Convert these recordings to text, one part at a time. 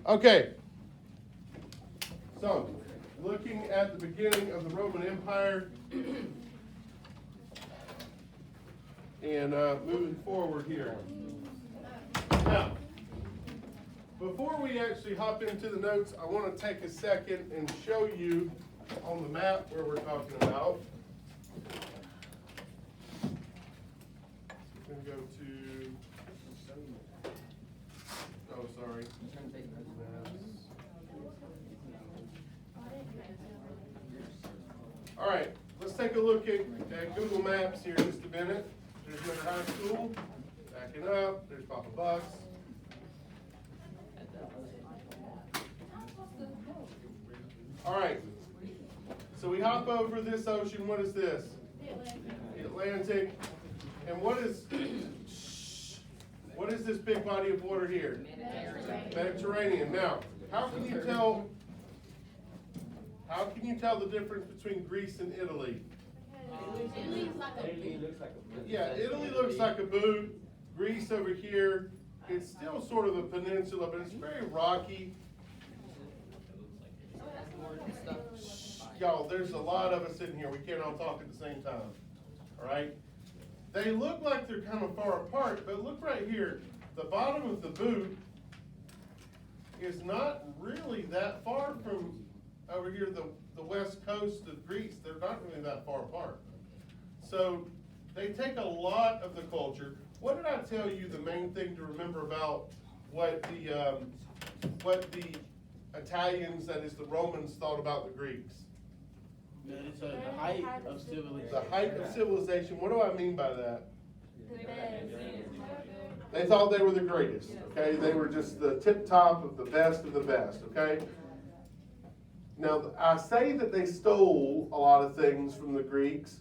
Okay. So, looking at the beginning of the Roman Empire and moving forward here. Now, before we actually hop into the notes, I want to take a second and show you on the map where we're talking about. We're going to go to, oh, sorry. All right, let's take a look at Google Maps here in just a minute. There's Miller High School. Backing up, there's Papa Bucks. All right, so we hop over this ocean. What is this? The Atlantic. And what is this big body of water here? Mediterranean. Now, how can you tell the difference between Greece and Italy? Italy looks like a boot. Yeah, Italy looks like a boot. Greece over here, it's still sort of a peninsula, but it's very rocky. Y'all, there's a lot of us in here. We can't all talk at the same time. All right? They look like they're kind of far apart, but look right here. The bottom of the boot is not really that far from over here, the west coast of Greece. They're not really that far apart. So they take a lot of the culture. What did I tell you the main thing to remember about what the Italians, that is the Romans, thought about the Greeks? It's the height of civilization. The height of civilization. What do I mean by that? They thought they were the greatest, okay? They were just the tip top of the best, okay? Now, I say that they stole a lot of things from the Greeks.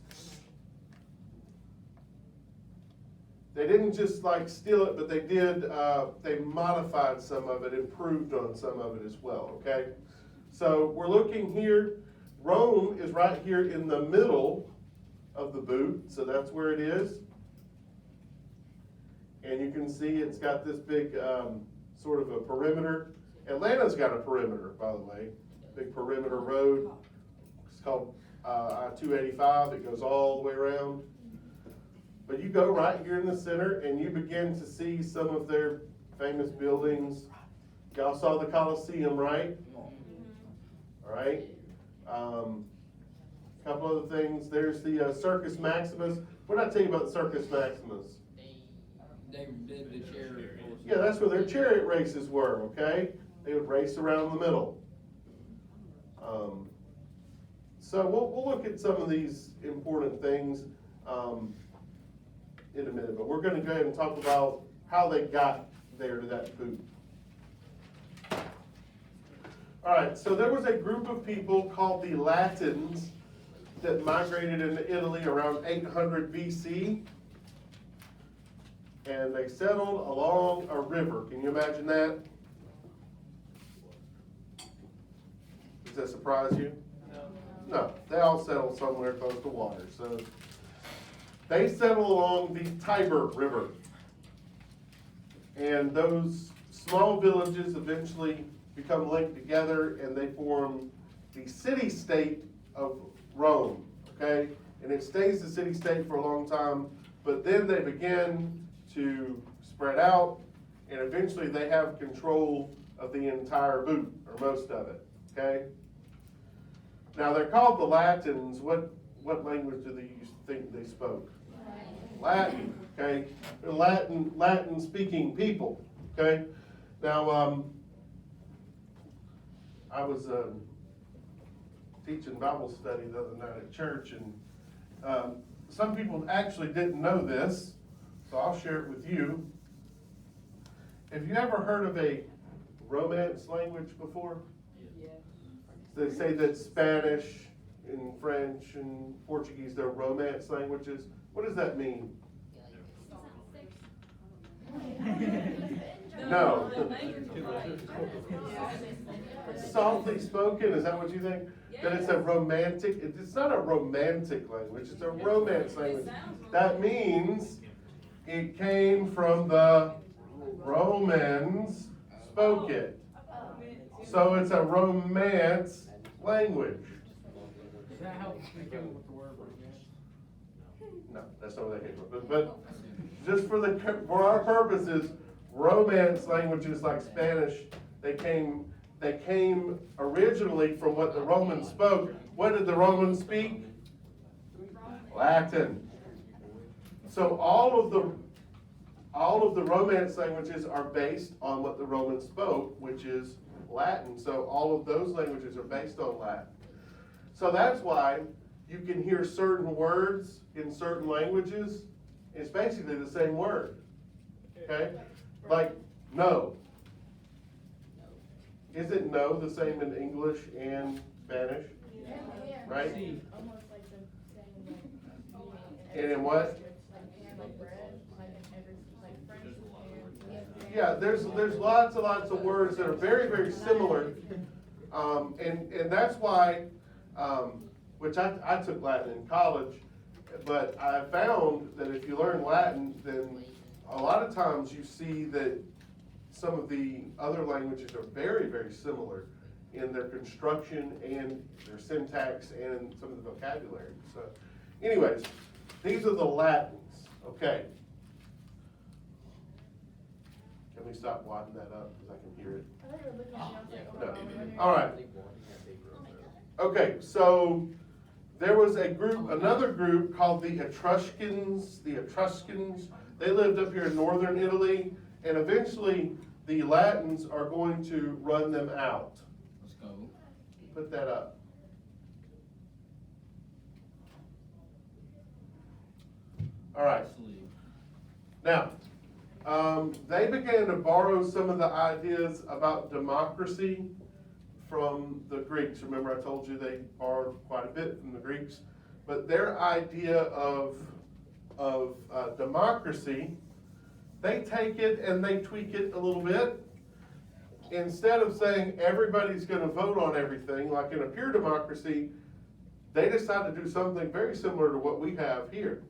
They didn't just like steal it, but they did, they modified some of it, improved on some of it as well, okay? So we're looking here. Rome is right here in the middle of the boot, so that's where it is. And you can see it's got this big sort of a perimeter. Atlanta's got a perimeter, by the way, big perimeter road. It's called I-285. It goes all the way around. But you go right here in the center and you begin to see some of their famous buildings. Y'all saw the Colosseum, right? All right. A couple other things. There's the Circus Maximus. What did I tell you about the Circus Maximus? They did the chariot. Yeah, that's where their chariot races were, okay? They would race around the middle. So we'll look at some of these important things in a minute, but we're going to go ahead and talk about how they got there to that boot. All right, so there was a group of people called the Latins that migrated into Italy around 800 BC, and they settled along a river. Can you imagine that? Does that surprise you? No, they all settled somewhere close to water. So they settled along the Tiber River, and those small villages eventually become linked together, and they form the city-state of Rome, okay? And it stays the city-state for a long time, but then they begin to spread out, and eventually they have control of the entire boot, or most of it, okay? Now, they're called the Latins. What language do they think they spoke? Latin, okay? They're Latin-speaking people, okay? Now, I was teaching Bible study the other night at church, and some people actually didn't know this, so I'll share it with you. Have you ever heard of a Romance language before? Yes. They say that Spanish and French and Portuguese, they're Romance languages. What does that mean? No. Softly spoken, is that what you think? That it's a romantic, it's not a romantic language, it's a romance language. That means it came from the Romans spoke it. So it's a Romance language. Is that how they came up with the word romance? No, that's not what they came from. But just for our purposes, Romance languages like Spanish, they came originally from what the Romans spoke. What did the Romans speak? Latin. So all of the Romance languages are based on what the Romans spoke, which is Latin. So all of those languages are based on Latin. So that's why you can hear certain words in certain languages. It's basically the same word. Okay? Like no. Isn't no the same in English and Spanish? Yeah. Right? Almost like the same, like, And in what? like bread, like in every, like French and. Yeah, there's lots and lots of words that are very, very similar. And that's why, which I took Latin in college, but I found that if you learn Latin, then a lot of times you see that some of the other languages are very, very similar in their construction and their syntax and some of the vocabulary. So anyways, these are the Latins, okay. Can we stop wadding that up, because I can hear it? I thought you were looking at me, I was like, No. oh, I wonder- All right. Okay, so there was another group called the Etruscans. They lived up here in northern Italy, and eventually the Latins are going to run them out. Let's go. Put that up. All right. Sleep. Now, they began to borrow some of the ideas about democracy from the Greeks. Remember I told you they borrowed quite a bit from the Greeks. But their idea of democracy, they take it and they tweak it a little bit. Instead of saying everybody's going to vote on everything, like in a pure democracy, they decide to do something very similar to what we have here.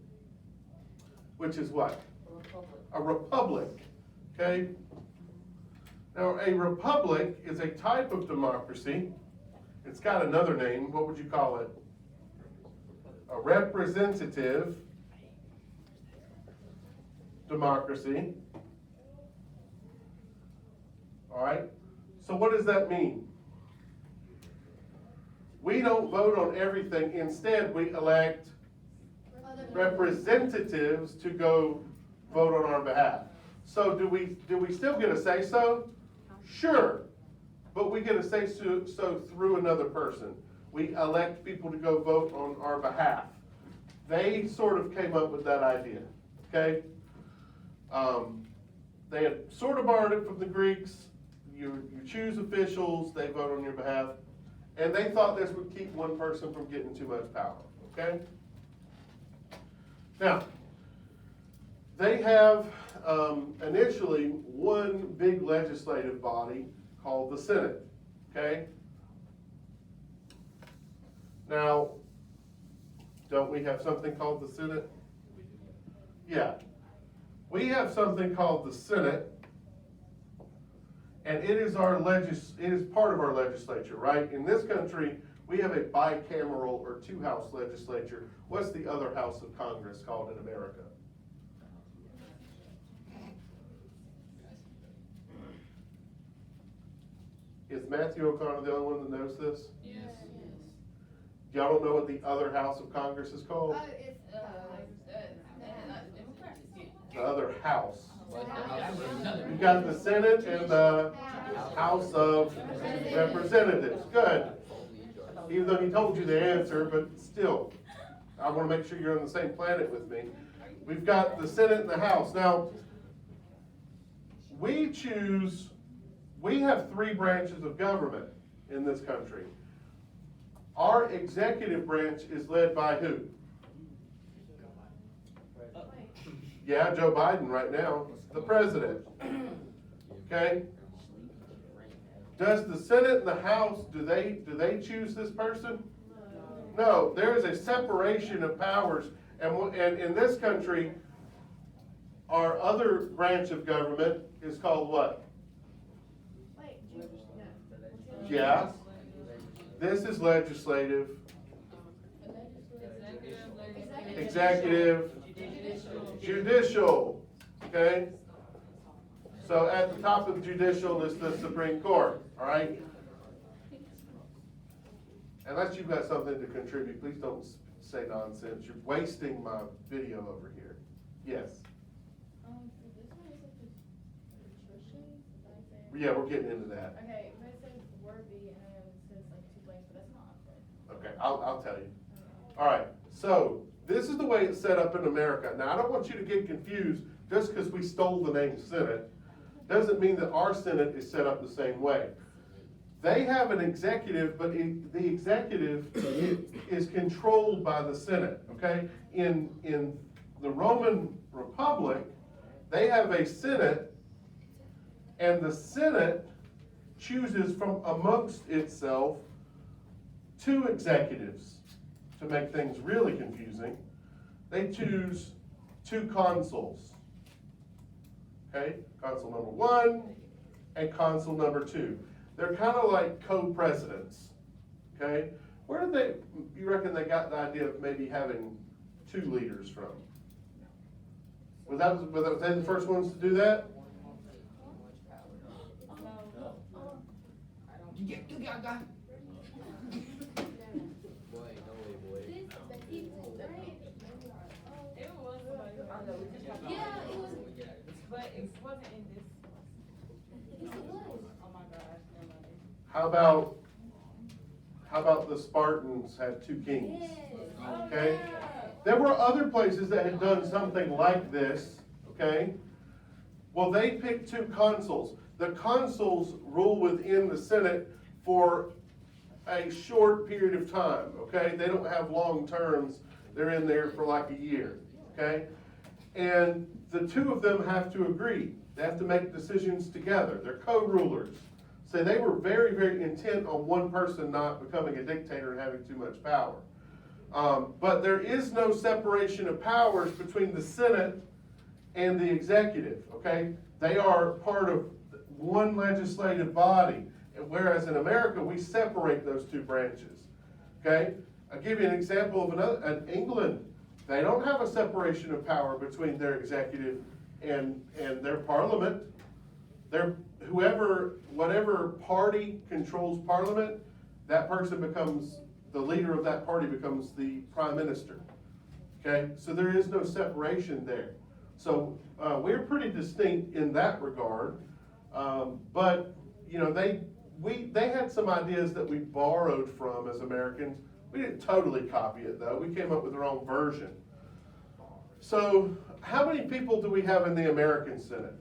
Which is what? A republic. Okay? Now, a republic is a type of democracy. It's got another name. What would you call it? A representative democracy. All right? So what does that mean? We don't vote on everything. Instead, we elect representatives to go vote on our behalf. So do we still get a say-so? Sure. But we get a say-so through another person. We elect people to go vote on our behalf. They sort of came up with that idea, okay? They had sort of borrowed it from the Greeks. You choose officials, they vote on your behalf. And they thought this would keep one person from getting too much power, okay? Now, they have initially one big legislative body called the Senate, okay? Now, don't we have something called the Senate? Yeah. We have something called the Senate, and it is part of our legislature, right? In this country, we have a bicameral or two-house legislature. What's the other house of Congress called in America? Is Matthew O'Connor the only one that knows this? Yes. Y'all don't know what the other house of Congress is called? It's, The other house. What, the House of Representatives? You got the Senate and the House of Representatives. Good. Even though he told you the answer, but still, I want to make sure you're on the same planet with me. We've got the Senate and the House. Now, we have three branches of government in this country. Our executive branch is led by who? Yeah, Joe Biden right now, the president. Okay? Does the Senate and the House, do they choose this person? No, there is a separation of powers, and in this country, our other branch of government is called what? Wait, Yeah. This is legislative, executive, judicial, okay? So at the top of judicial is the Supreme Court, all right? Unless you've got something to contribute, please don't say nonsense. You're wasting my video over here. Yes? So this one is like the patrician, is that what I'm saying? Yeah, we're getting into that. Okay, but it says word B and then it says like two blanks, but that's not up there. Okay, I'll tell you. All right, so this is the way it's set up in America. Now, I don't want you to get confused just because we stole the name Senate. Doesn't mean that our Senate is set up the same way. They have an executive, but the executive is controlled by the Senate, okay? In the Roman Republic, they have a Senate, and the Senate chooses from amongst itself two executives. To make things really confusing, they choose two consuls. Okay, consul number 1 and consul number 2. They're kind of like co-presidents. Okay, where did you reckon they got the idea of maybe having 2 leaders from? Was they the first ones to do that? It was yeah, it was. But it wasn't in this. Yes, it was. Oh my gosh, never mind. How about the Spartans had 2 kings? Yes. Okay? There were other places that had done something like this, okay? Well, they picked 2 consuls. The consuls rule within the Senate for a short period of time, okay? They don't have long terms. They're in there for like a year, okay? And the 2 of them have to agree. They have to make decisions together. They're co-rulers. So they were very, very intent on one person not becoming a dictator and having too much power. But there is no separation of powers between the Senate and the executive, okay? They are part of one legislative body, whereas in America, we separate those 2 branches, okay? I'll give you an example of another. In England, they don't have a separation of power between their executive and their parliament. Whatever party controls parliament, that person becomes, the leader of that party becomes the prime minister. Okay, so there is no separation there. So we're pretty distinct in that regard. But you know, they had some ideas that we borrowed from as Americans. We didn't totally copy it though. We came up with our own version. So how many people do we have in the American Senate?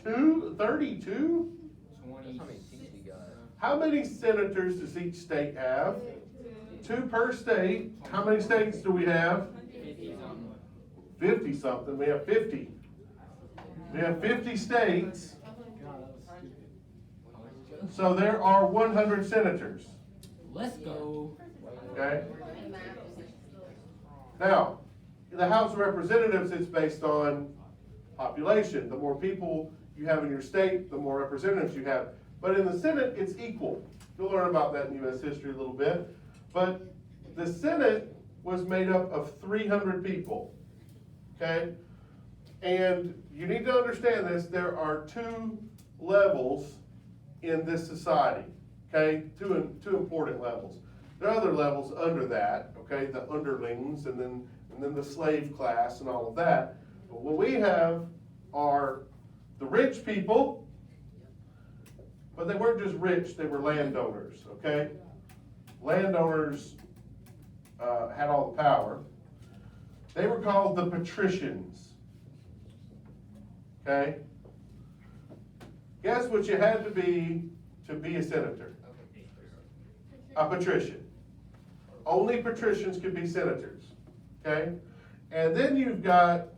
32? 20. How many senators does each state have? 2 per state. How many states do we have? 50 something. We have 50. We have 50 states. So there are 100 senators. Let's go. Okay? Now, in the House of Representatives, it's based on population. The more people you have in your state, the more representatives you have. But in the Senate, it's equal. You'll learn about that in U.S. history a little bit. But the Senate was made up of 300 people. Okay? And you need to understand this. There are 2 levels in this society. Okay? Two important levels. There are other levels under that. Okay? The underlings and then the slave class and all of that. But what we have are the rich people, but they weren't just rich, they were landowners, okay? Landowners had all the power. They were called the patricians, okay? Guess what you had to be a senator? A patrician. Only patricians could be senators, okay? And then you've got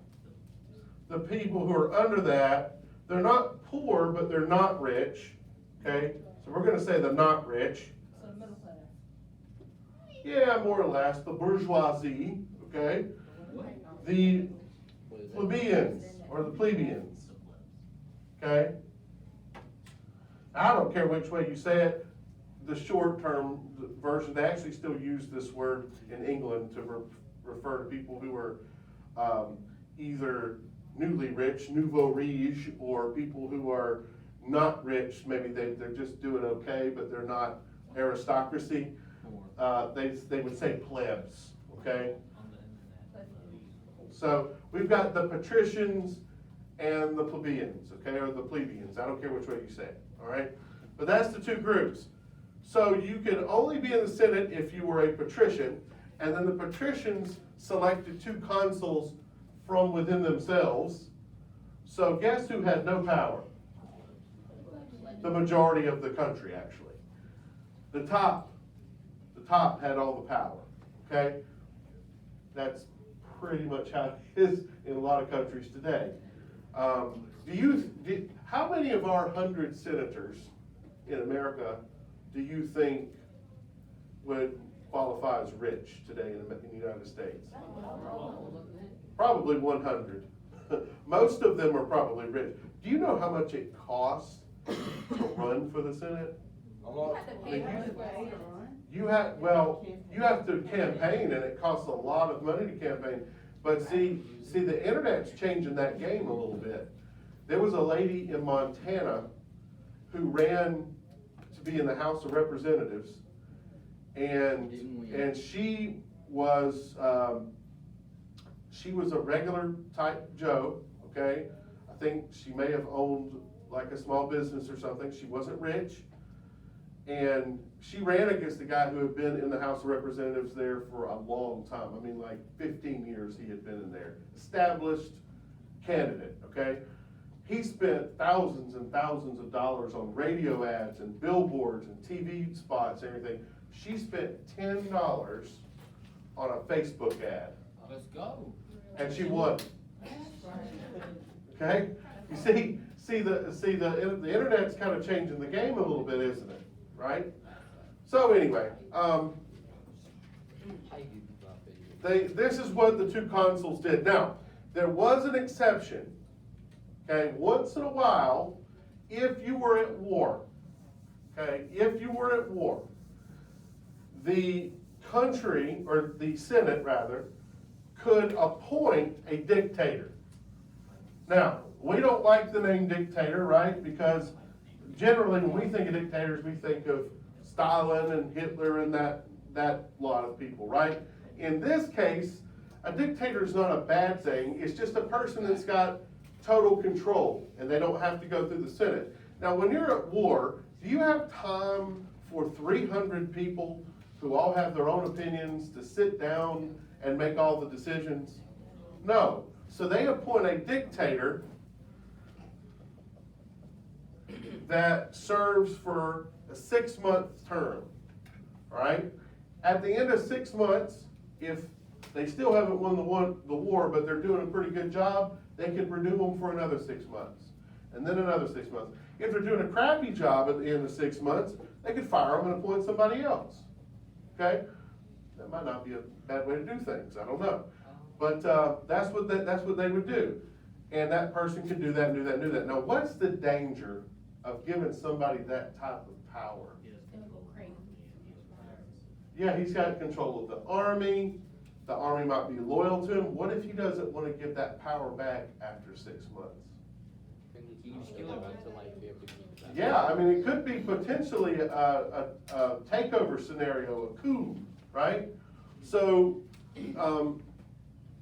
the people who are under that. They're not poor, but they're not rich, okay? So we're gonna say they're not rich. So the middle class. Yeah, more or less, the bourgeoisie, okay? The plebeians, or the plebeians, okay? I don't care which way you say it, the short-term version, they actually still use this word in England to refer to people who are either newly rich, nouveau riche, or people who are not rich, maybe they're just doing okay, but they're not aristocracy. They would say plebs, okay? On the internet. So we've got the patricians and the plebeians, okay, or the plebeians, I don't care which way you say it, all right? But that's the two groups. So you could only be in the Senate if you were a patrician, and then the patricians selected two consuls from within themselves. So guess who had no power? The majority of the country, actually. The top had all the power, okay? That's pretty much how it is in a lot of countries today. How many of our 100 senators in America do you think would qualify as rich today in the United States? Probably 100. Most of them are probably rich. Do you know how much it costs to run for the Senate? You have to campaign, and it costs a lot of money to campaign. But see, the internet's changing that game a little bit. There was a lady in Montana who ran to be in the House of Representatives, and she was a regular type Joe, okay? I think she may have owned like a small business or something. She wasn't rich. And she ran against a guy who had been in the House of Representatives there for a long time. I mean, like 15 years he had been in there. Established candidate, okay? He spent thousands and thousands of dollars on radio ads and billboards and TV spots and everything. She spent $10 on a Facebook ad. Let's go. And she won. Okay? You see the internet's kind of changing the game a little bit, isn't it? Right? So anyway, this is what the two consuls did. Now, there was an exception. Okay, once in a while, if you were at war, the country, or the Senate rather, could appoint a dictator. Now, we don't like the name dictator, right? Because generally when we think of dictators, we think of Stalin and Hitler and that lot of people, right? In this case, a dictator is not a bad thing. It's just a person that's got total control, and they don't have to go through the Senate. Now, when you're at war, do you have time for 300 people who all have their own opinions to sit down and make all the decisions? No. So they appoint a dictator that serves for a 6-month term, all right? At the end of 6 months, if they still haven't won the war, but they're doing a pretty good job, they can renew them for another 6 months, and then another 6 months. If they're doing a crappy job at the end of 6 months, they could fire them and appoint somebody else, okay? That might not be a bad way to do things, I don't know. But that's what they would do. And that person could do that, and do that, and do that. Now, what's the danger of giving somebody that type of power? Yeah, he's got control of the army. The army might be loyal to him. What if he doesn't want to give that power back after 6 months? You can just kill him until like be able to keep it. Yeah, I mean, it could be potentially a takeover scenario, a coup, right? So,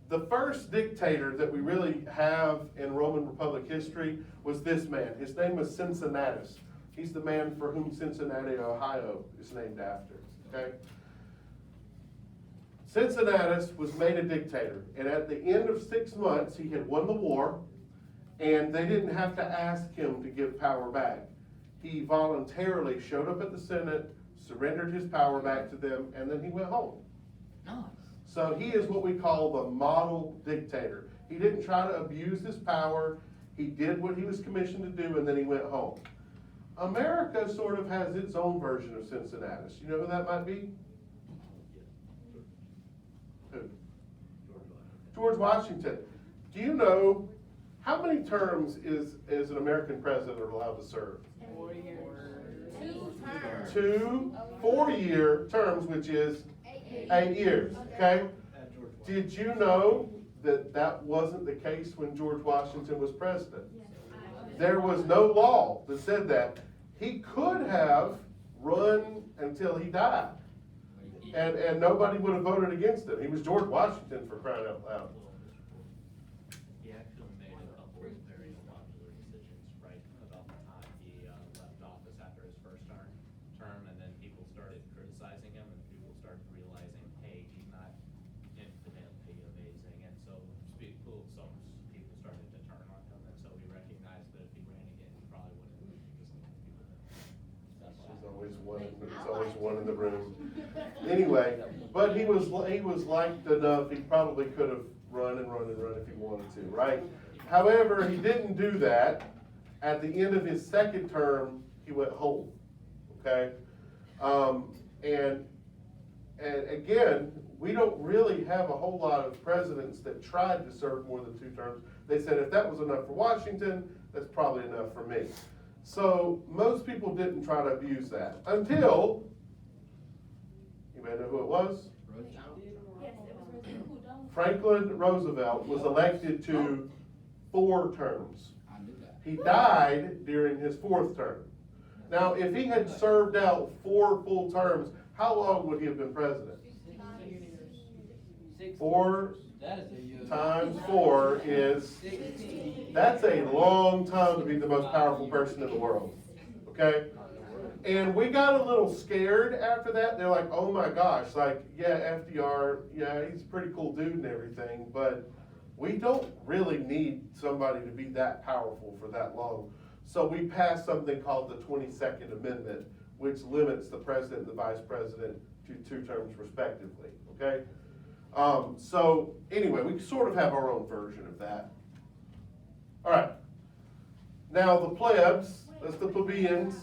the first dictator that we really have in Roman Republic history was this man. His name was Cincinnatus. He's the man for whom Cincinnati, Ohio is named after, okay? Cincinnatus was made a dictator, and at the end of 6 months, he had won the war, and they didn't have to ask him to give power back. He voluntarily showed up at the Senate, surrendered his power back to them, and then he went home. Nice. So he is what we call the model dictator. He didn't try to abuse his power. He did what he was commissioned to do, and then he went home. America sort of has its own version of Cincinnatus. You know who that might be? Who? George Washington. Do you know how many terms is an American president allowed to serve? 2 4-year terms, which is 8 years, okay? Did you know that that wasn't the case when George Washington was president? There was no law that said that. He could have run until he died, and nobody would have voted against him. He was George Washington, for crying out loud. He actually made a couple of very unpopular decisions right about the time he left office after his first term, and then people started criticizing him, and people started realizing, hey, he's not infinitely amazing, and so some people started to turn on him, and so he recognized that if he ran again, he probably wouldn't win because of the people that. There's always one in the room. Anyway, but he was liked enough, he probably could have run if he wanted to, right? However, he didn't do that. At the end of his second term, he went home, okay? And again, we don't really have a whole lot of presidents that tried to serve more than 2 terms. They said if that was enough for Washington, that's probably enough for me. So most people didn't try to abuse that until, you may know who it was? Yes, it was Roosevelt. Franklin Roosevelt was elected to 4 terms. I knew that. He died during his 4th term. Now, if he had served out 4 full terms, how long would he have been president? 4 That is a year. times 4 is, that's a long time to be the most powerful person in the world, okay? And we got a little scared after that. They're like, oh my gosh, like, yeah, FDR, yeah, he's a pretty cool dude and everything, but we don't really need somebody to be that powerful for that long. So we passed something called the 22nd Amendment, which limits the president and the vice president to 2 terms respectively, okay? So anyway, we sort of have our own version of that. All right. Now the plebs, that's the plebeians.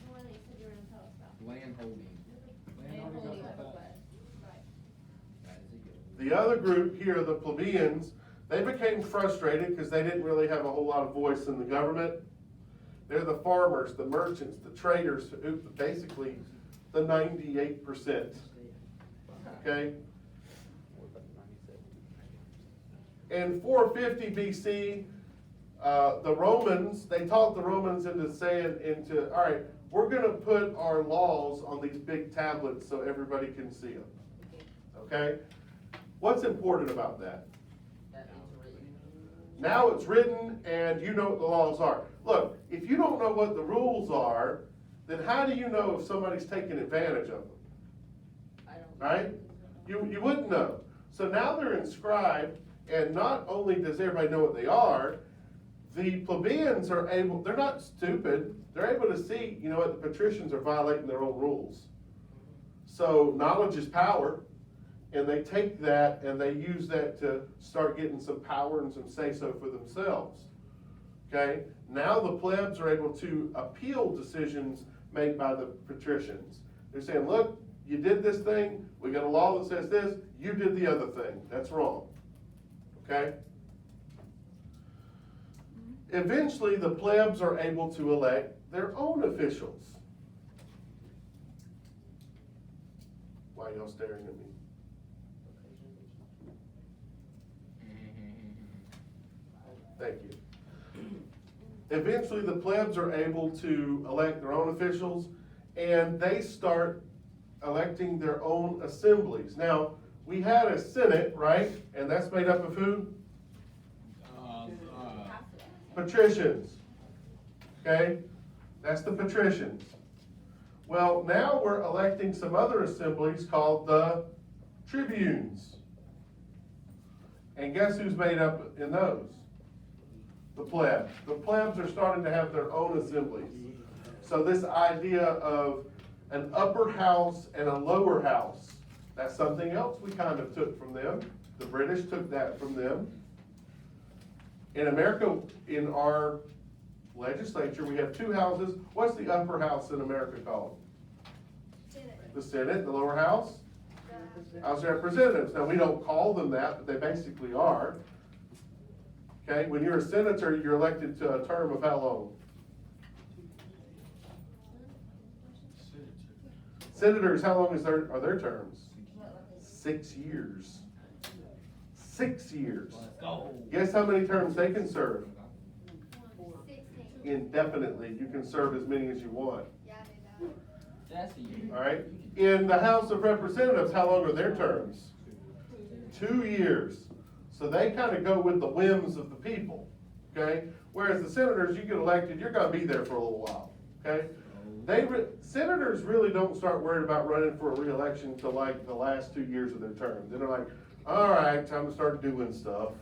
What you said you were gonna tell us about. Land holding. Landholding of a flag. That is a good. The other group here, the plebeians, they became frustrated because they didn't really have a whole lot of voice in the government. They're the farmers, the merchants, the traders, basically the 98%. Okay? In 450 BC, the Romans, they talked the Romans into saying, all right, we're gonna put our laws on these big tablets so everybody can see them. Okay? What's important about that? Now it's written and you know what the laws are. Look, if you don't know what the rules are, then how do you know if somebody's taking advantage of them? Right? You wouldn't know. So now they're inscribed, and not only does everybody know what they are, the plebeians are able, they're not stupid, they're able to see, you know what, the patricians are violating their own rules. So knowledge is power, and they take that and they use that to start getting some power and some say-so for themselves. Okay? Now the plebs are able to appeal decisions made by the patricians. They're saying, look, you did this thing, we got a law that says this, you did the other thing, that's wrong. Okay? Eventually, the plebs are able to elect their own officials. Why are y'all staring at me? Thank you. Eventually, the plebs are able to elect their own officials, and they start electing their own assemblies. Now, we had a Senate, right? And that's made up of who? Patricians. Okay? That's the patricians. Well, now we're electing some other assemblies called the tribunes. And guess who's made up in those? The plebs. The plebs are starting to have their own assemblies. So this idea of an upper house and a lower house, that's something else we kind of took from them. The British took that from them. In America, in our legislature, we have 2 houses. What's the upper house in America called? Senate. The Senate, the lower house? House of Representatives. Now, we don't call them that, but they basically are. Okay, when you're a senator, you're elected to a term of how long? Senators, how long are their terms? 6 years. 6 years. Go. Guess how many terms they can serve? 16. Indefinitely. You can serve as many as you want. Yeah, I knew that. That's a year. All right? In the House of Representatives, how long are their terms? 2 years. So they kind of go with the whims of the people, okay? Whereas the senators, you get elected, you're gonna be there for a little while, okay? Senators really don't start worrying about running for a reelection till like the last 2 years of their term. Then they're like, all right, time to start doing stuff.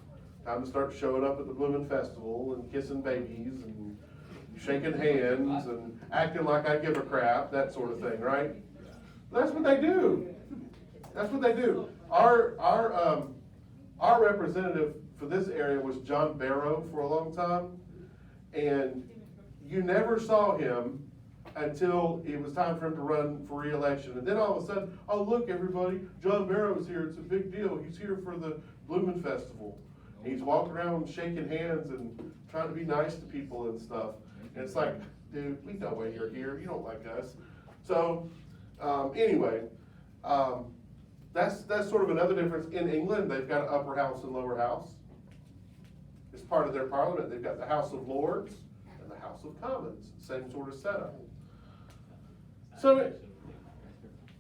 Time to start showing up at the Blooming Festival and kissing babies and shaking hands and acting like I give a crap, that sort of thing, right? That's what they do. That's what they do. Our representative for this area was John Barrow for a long time. And you never saw him until it was time for him to run for re-election. And then all of a sudden, oh, look, everybody, John Barrow's here. It's a big deal. He's here for the Blooming Festival. And he's walking around shaking hands and trying to be nice to people and stuff. And it's like, dude, we know why you're here. You don't like us. So, anyway, that's sort of another difference. In England, they've got an upper house and lower house. It's part of their parliament. They've got the House of Lords and the House of Commons. Same sort of setup. So, Is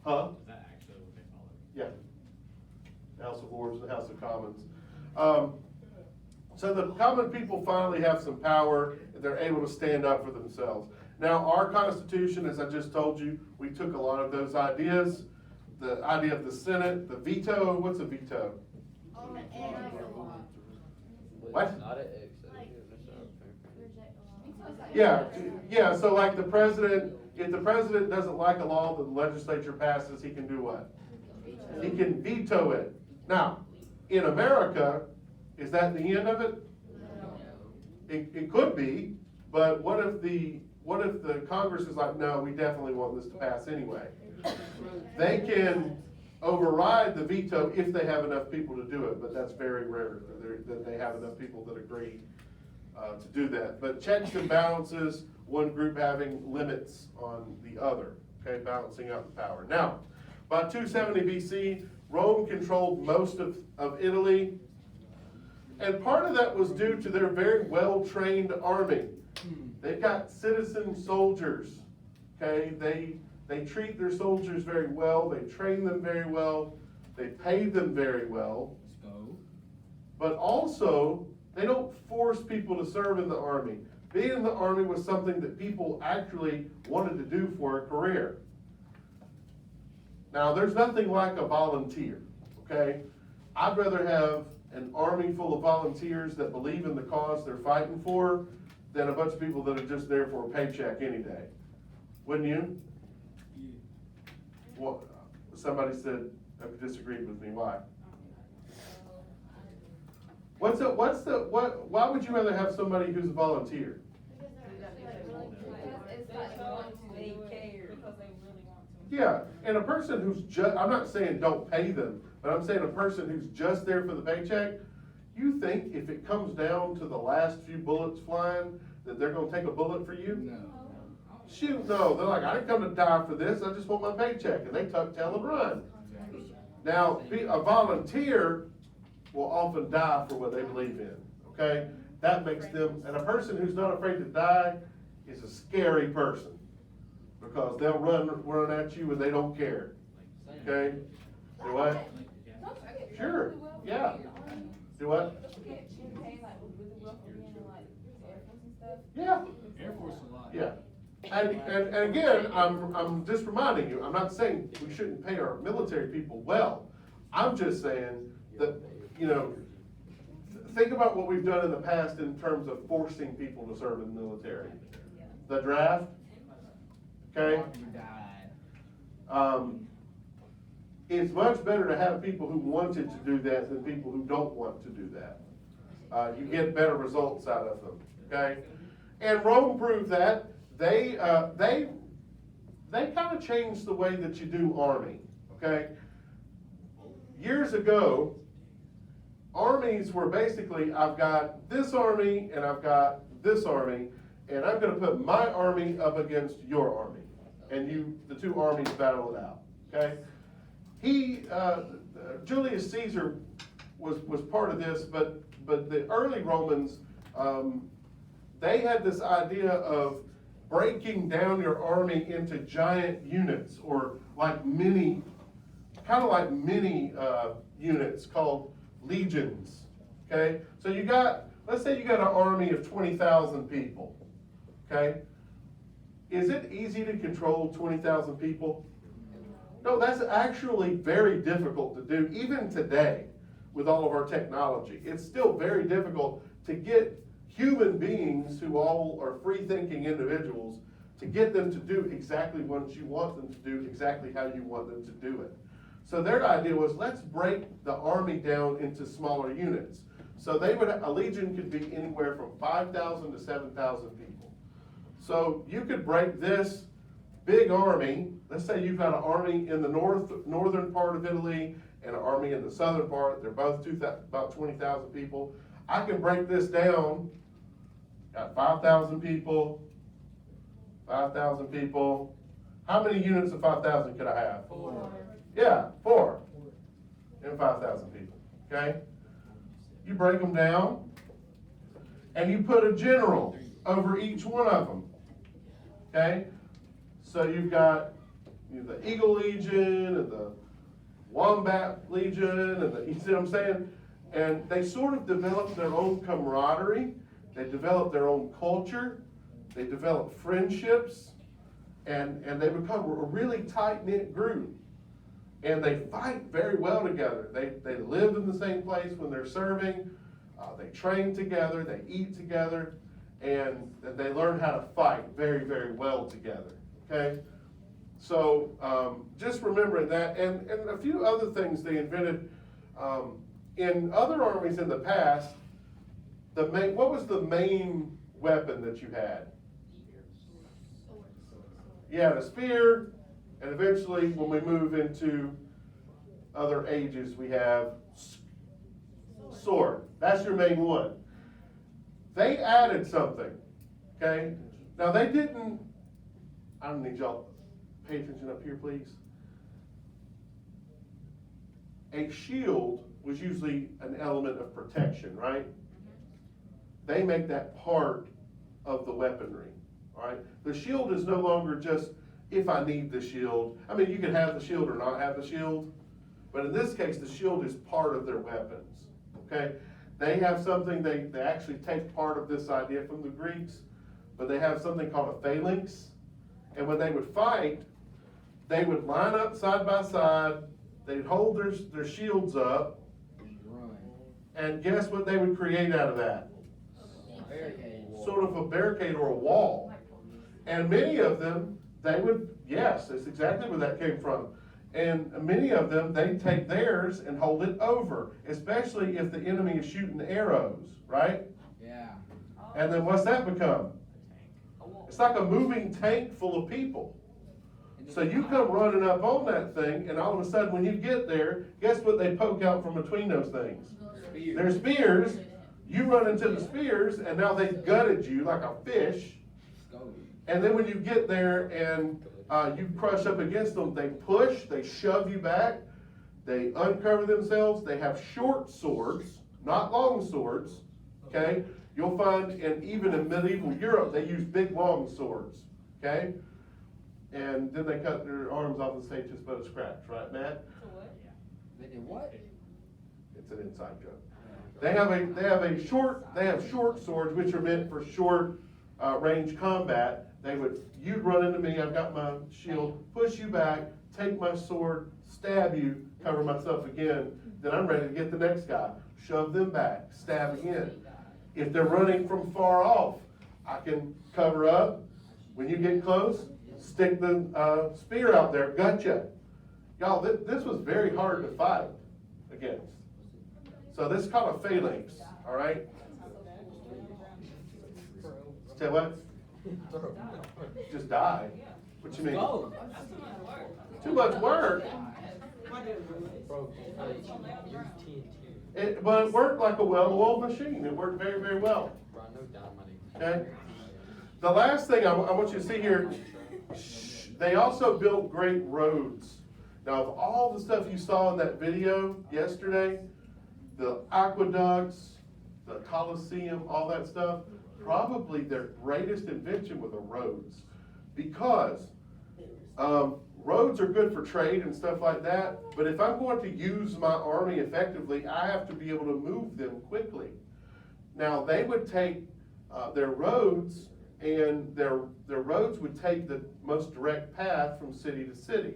huh? that actually what they call it? Yeah. The House of Lords and the House of Commons. So the common people finally have some power, and they're able to stand up for themselves. Now, our Constitution, as I just told you, we took a lot of those ideas. The idea of the Senate, the veto, what's a veto? Oh, and I know. What? It's not an exception. Reject the law. Yeah, so like the president, if the president doesn't like a law that the legislature passes, he can do what? He can veto it. Now, in America, is that the end of it? It could be, but what if the Congress is like, no, we definitely want this to pass anyway? They can override the veto if they have enough people to do it, but that's very rare that they have enough people that agree to do that. But checks and balances, one group having limits on the other, okay, balancing out the power. Now, by 270 BC, Rome controlled most of Italy, and part of that was due to their very well-trained army. They've got citizen soldiers, okay? They treat their soldiers very well, they train them very well, they pay them very well. But also, they don't force people to serve in the army. Being in the army was something that people actually wanted to do for a career. Now, there's nothing like a volunteer, okay? I'd rather have an army full of volunteers that believe in the cause they're fighting for than a bunch of people that are just there for a paycheck any day. Wouldn't you? Well, somebody said, disagreed with me, why? Why would you rather have somebody who's a volunteer? Yeah, and a person who's I'm not saying don't pay them, but I'm saying a person who's just there for the paycheck, you think if it comes down to the last few bullets flying, that they're gonna take a bullet for you? No. Shoot, no, they're like, I didn't come to die for this, I just want my paycheck, and they tuck tail and run. Now, a volunteer will often die for what they believe in, okay? That makes them, and a person who's not afraid to die is a scary person, because they'll run at you and they don't care, okay? Do what? Sure, yeah. Do what? Yeah. Air Force a lot. Yeah. And again, I'm just reminding you, I'm not saying we shouldn't pay our military people well. I'm just saying that, think about what we've done in the past in terms of forcing people to serve in the military. The draft, okay? It's much better to have people who wanted to do that than people who don't want to do that. You get better results out of them, okay? And Rome proved that. They kind of changed the way that you do army, okay? Years ago, armies were basically, I've got this army and I've got this army, and I'm gonna put my army up against your army, and the two armies battle it out, okay? Julius Caesar was part of this, but the early Romans, they had this idea of breaking down your army into giant units, or like mini units called legions, okay? So let's say you got an army of 20,000 people, okay? Is it easy to control 20,000 people? No, that's actually very difficult to do, even today, with all of our technology. It's still very difficult to get human beings who all are free-thinking individuals, to get them to do exactly what you want them to do, exactly how you want them to do it. So their idea was, let's break the army down into smaller units. So a legion could be anywhere from 5,000 to 7,000 people. So you could break this big army, let's say you've got an army in the northern part of Italy and an army in the southern part, they're both about 20,000 people. I can break this down, got 5,000 people, 5,000 people. How many units of 5,000 could I have? 4. Yeah, 4 and 5,000 people, okay? You break them down, and you put a general over each one of them, okay? So you've got the Eagle Legion and the Wombat Legion, and you see what I'm saying? And they sort of develop their own camaraderie, they develop their own culture, they develop friendships, and they become a really tight-knit group. And they fight very well together. They live in the same place when they're serving, they train together, they eat together, and they learn how to fight very, very well together, okay? So just remembering that, and a few other things they invented. In other armies in the past, what was the main weapon that you had? You had a spear, and eventually when we move into other ages, we have sword. That's your main one. They added something, okay? Now they didn't, I don't need y'all to pay attention up here, please. A shield was usually an element of protection, right? They make that part of the weaponry, all right? The shield is no longer just if I need the shield. I mean, you can have the shield or not have the shield, but in this case, the shield is part of their weapons, okay? They have something, they actually take part of this idea from the Greeks, but they have something called a phalanx, and when they would fight, they would line up side by side, they'd hold their shields up, and guess what they would create out of that? Sort of a barricade or a wall. And many of them, yes, that's exactly where that came from. And many of them, they take theirs and hold it over, especially if the enemy is shooting arrows, right? Yeah. And then what's that become? It's like a moving tank full of people. So you come running up on that thing, and all of a sudden when you get there, guess what they poke out from between those things? Their spears. You run into the spears, and now they've gutted you like a fish. And then when you get there and you crush up against them, they push, they shove you back, they uncover themselves. They have short swords, not long swords, okay? You'll find, even in medieval Europe, they use big, long swords, okay? And then they cut their arms off and say just but a scratch, right, Matt? They did what? It's an inside joke. They have short swords, which are meant for short range combat. You'd run into me, I've got my shield, push you back, take my sword, stab you, cover myself again, then I'm ready to get the next guy. Shove them back, stab again. If they're running from far off, I can cover up. When you get close, stick the spear out there, gotcha. Y'all, this was very hard to fight against. So this is called a phalanx, all right? Say what? Just die. What you mean? Go. Too much work. Bro, use TNT. But it worked like a well-oiled machine. It worked very, very well. Bro, no dynamite. Okay? The last thing I want you to see here, They also built great roads. Now, of all the stuff you saw in that video yesterday, the aqueducts, the Coliseum, all that stuff, probably their greatest invention were the roads. Because roads are good for trade and stuff like that, but if I'm going to use my army effectively, I have to be able to move them quickly. Now, they would take their roads, and their roads would take the most direct path from city to city.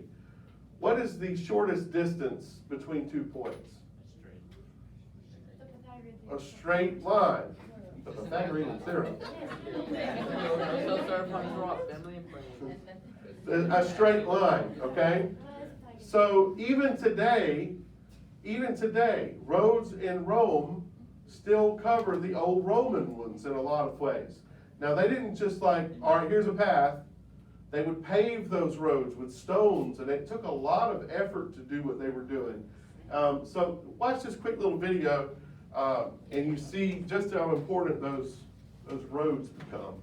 What is the shortest distance between 2 points? The Pythagorean A theorem. straight line. The Pythagorean theorem. So sorry if I'm wrong, family and friends. A straight line, okay? So even today, roads in Rome still cover the old Roman ones in a lot of ways. Now, they didn't just like, all right, here's a path. They would pave those roads with stones, and it took a lot of effort to do what they were doing. So watch this quick little video, and you see just how important those roads become.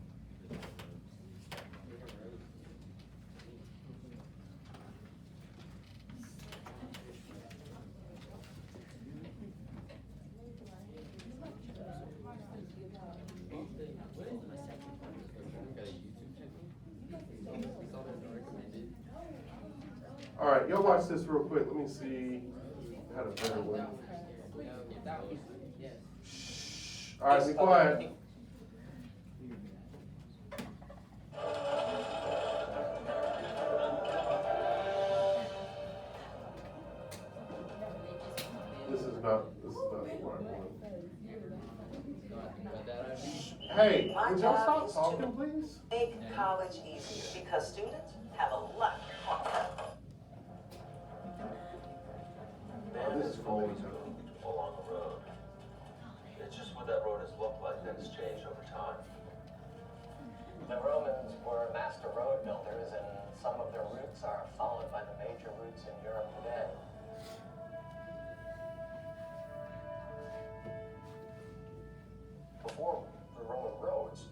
All right, y'all watch this real quick. Let me see how to better one. Shh. All right, be quiet. This is not the right one. Hey, would y'all stop talking, please? Make college easy because students have a lot to talk about. Oh, this is cool. Along the road. It's just what that road has looked like that has changed over time. The Romans were master road builders, and some of their routes are followed by the major routes in Europe today. Before the Roman roads,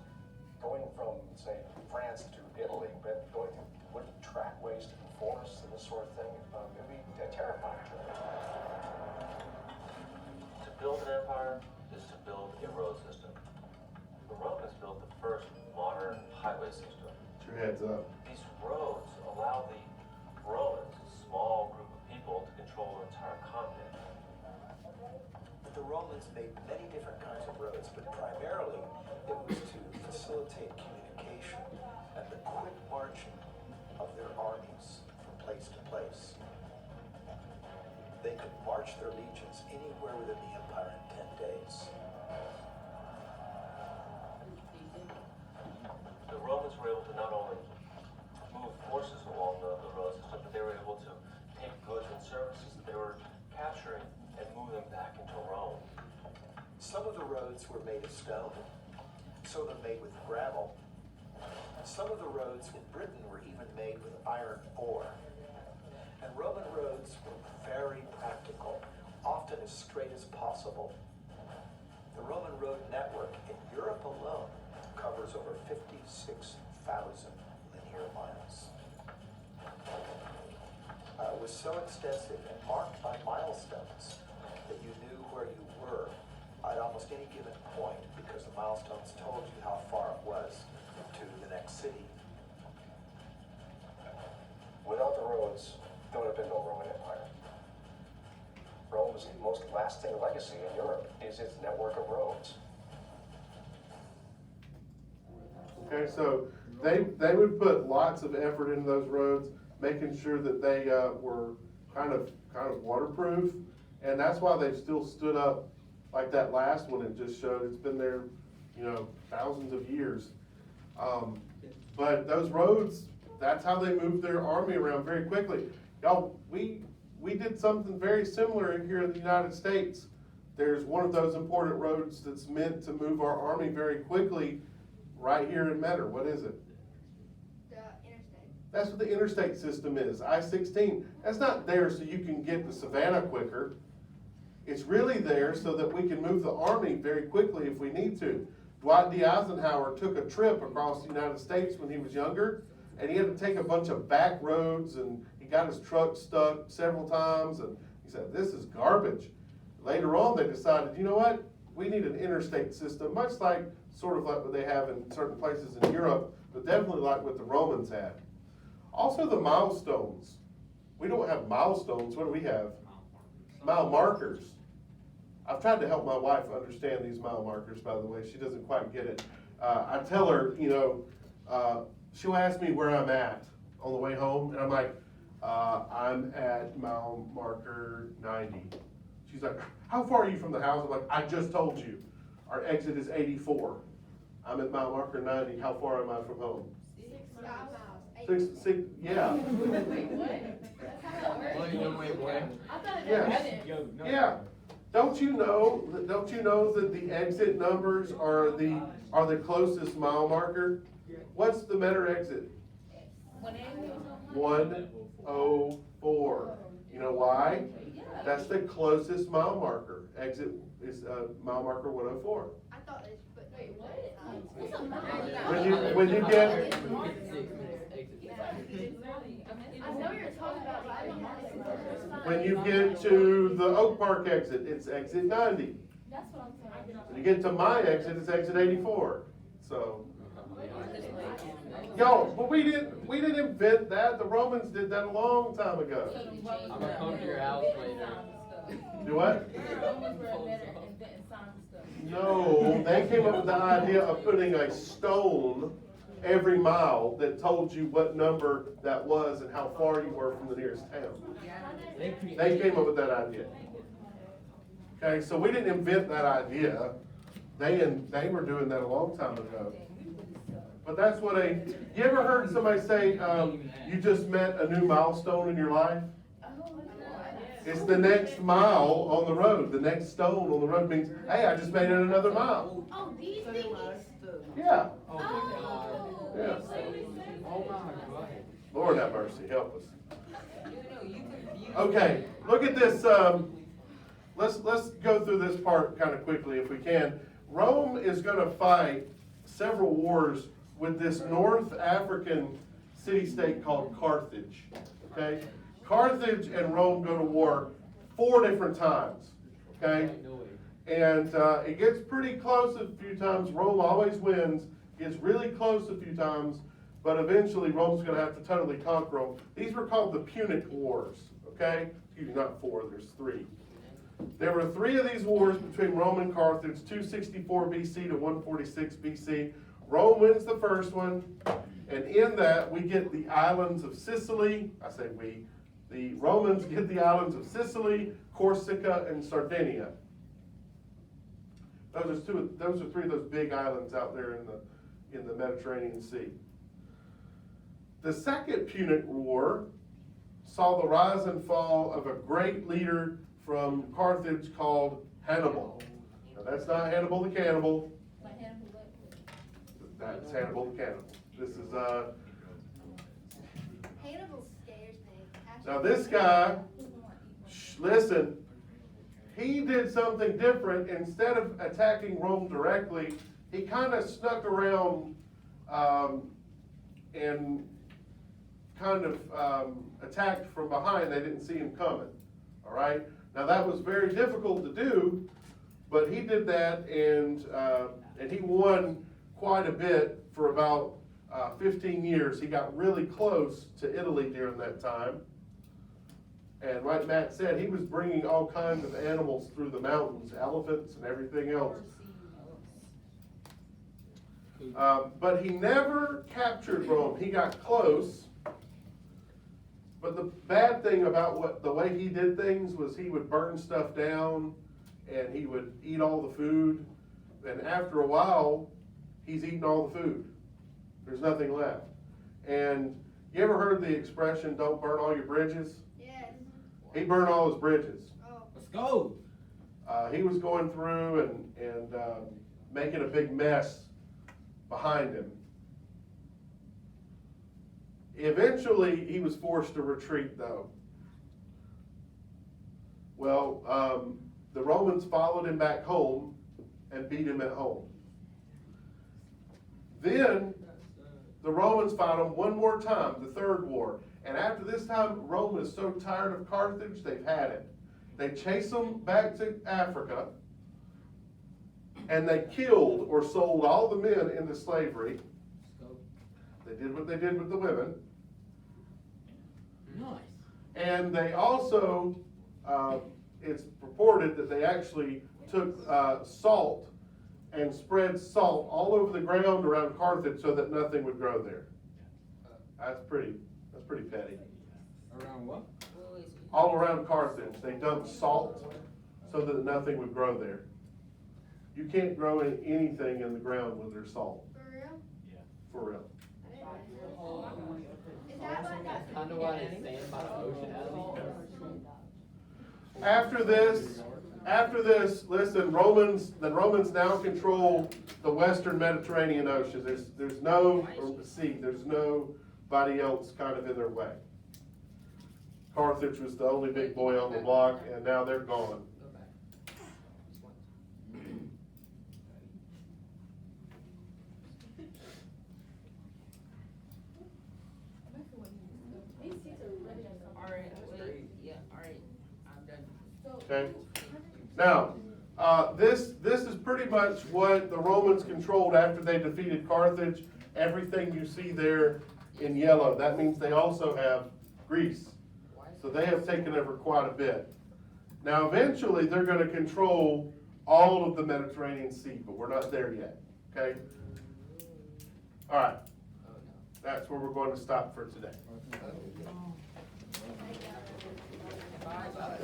going from, say, France to Italy, but going to wooden trackways to the forests and this sort of thing, it would be terrifying to me. To build an empire is to build a road system. The Romans built the first modern highway system. Put your heads up. These roads allow the Romans, a small group of people, to control an entire continent. But the Romans made many different kinds of roads, but primarily it was to facilitate communication and the quick marching of their armies from place to place. They could march their legions anywhere within the empire in 10 days. The Romans were able to not only move forces along the road system, but they were able to take goods and services that they were capturing and move them back into Rome. Some of the roads were made of stone, some of them made with gravel. Some of the roads in Britain were even made with iron ore. And Roman roads were very practical, often as straight as possible. The Roman road network in Europe alone covers over 56,000 linear miles. It was so extensive and marked by milestones that you knew where you were at almost any given point because the milestones told you how far it was to the next city. Without the roads, there would have been no Roman Empire. Rome's most lasting legacy in Europe is its network of roads. Okay, so they would put lots of effort into those roads, making sure that they were kind of waterproof, and that's why they've still stood up like that last one it just showed. It's been there, thousands of years. But those roads, that's how they moved their army around very quickly. Y'all, we did something very similar here in the United States. There's one of those important roads that's meant to move our army very quickly right here in Metter. What is it? The interstate. That's what the interstate system is, I-16. That's not there so you can get to Savannah quicker. It's really there so that we can move the army very quickly if we need to. Dwight D. Eisenhower took a trip across the United States when he was younger and he had to take a bunch of back roads, and he got his truck stuck several times, and he said, this is garbage. Later on, they decided, you know what? We need an interstate system, much like, sort of like what they have in certain places in Europe, but definitely like what the Romans had. Also the milestones. We don't have milestones, what do we have? Mile markers. I've tried to help my wife understand these mile markers, by the way, she doesn't quite get it. I tell her, you know, she'll ask me where I'm at on the way home, and I'm like, I'm at mile marker 90. She's like, how far are you from the house? I'm like, I just told you, our exit is 84. I'm at mile marker 90, how far am I from home? 6 miles. 6, yeah. Wait, what? That's how it works? Wait, what? I thought it Yes. was. Yeah. Don't you know that the exit numbers are the closest mile marker? What's the Metter exit? 104. You know why? That's the closest mile marker. Exit is mile marker 104. I thought it, but wait, what? What's a mile? When you get, I know you're talking about, but I don't know the first time. when you get to the Oak Park exit, it's exit 90. That's what I'm saying. When you get to my exit, it's exit 84. So, yo, but we didn't invent that. The Romans did that a long time ago. I'm gonna come to your house later. Do what? Romans were inventing signs and stuff. No, they came up with the idea of putting a stone every mile that told you what number that was and how far you were from the nearest town. They came up with that idea. Okay, so we didn't invent that idea. They were doing that a long time ago. But that's what you ever heard somebody say, you just met a new milestone in your life? It's the next mile on the road. The next stone on the road means, hey, I just made it another mile. Oh, these things? Yeah, Oh my God. yeah. Oh my God. Lord have mercy, help us. Okay, look at this, let's go through this part kind of quickly if we can. Rome is gonna fight several wars with this North African city-state called Carthage, okay? Carthage and Rome go to war 4 different times, okay? And it gets pretty close a few times. Rome always wins, gets really close a few times, but eventually Rome's gonna have to totally conquer them. These were called the Punic Wars, okay? Excuse me, not 4, there's 3. There were 3 of these wars between Rome and Carthage, 264 BC to 146 BC. Rome wins the first one, and in that we get the islands of Sicily. I say we. The Romans get the islands of Sicily, Corsica, and Sardinia. Those are 3 of those big islands out there in the Mediterranean Sea. The Second Punic War saw the rise and fall of a great leader from Carthage called Hannibal. Now that's not Hannibal the cannibal. Like Hannibal Lecter. That's Hannibal the cannibal. This is Hannibal scares me. now this guy. Listen, he did something different. Instead of attacking Rome directly, he kind of snuck around and kind of attacked from behind. They didn't see him coming. All right. Now that was very difficult to do, but he did that, and he won quite a bit for about 15 years. He got really close to Italy during that time. And like Matt said, he was bringing all kinds of animals through the mountains, elephants and everything else. But he never captured Rome. He got close. But the bad thing about the way he did things was he would burn stuff down and he would eat all the food. And after a while, he's eaten all the food. There's nothing left. And you ever heard the expression, don't burn all your bridges? Yes. He burned all his bridges. Oh. Let's go. He was going through and making a big mess behind him. Eventually, he was forced to retreat, though. Well, the Romans followed him back home and beat him at home. Then, the Romans fought them one more time, the third war. And after this time, Rome is so tired of Carthage, they've had it. They chase them back to Africa, and they killed or sold all the men into slavery. They did what they did with the women. Nice. And they also, it's purported that they actually took salt and spread salt all over the ground around Carthage so that nothing would grow there. That's pretty petty. Around what? All around Carthage, they dumped salt so that nothing would grow there. You can't grow anything in the ground with their salt, For real? for real. Is that like that? Kinda why they stand by the ocean alley. After this, listen, the Romans now control the Western Mediterranean Ocean. There's no sea, there's nobody else kind of in their way. Carthage was the only big boy on the block, and now they're gone. Go back. These seats are really Alright, wait, yeah, alright, I'm done. Okay? Now, this is pretty much what the Romans controlled after they defeated Carthage. Everything you see there in yellow, that means they also have Greece. So they have taken over quite a bit. Now, eventually, they're going to control all of the Mediterranean Sea, but we're not there yet. Okay? All right. That's where we're going to stop for today. Bye, bye.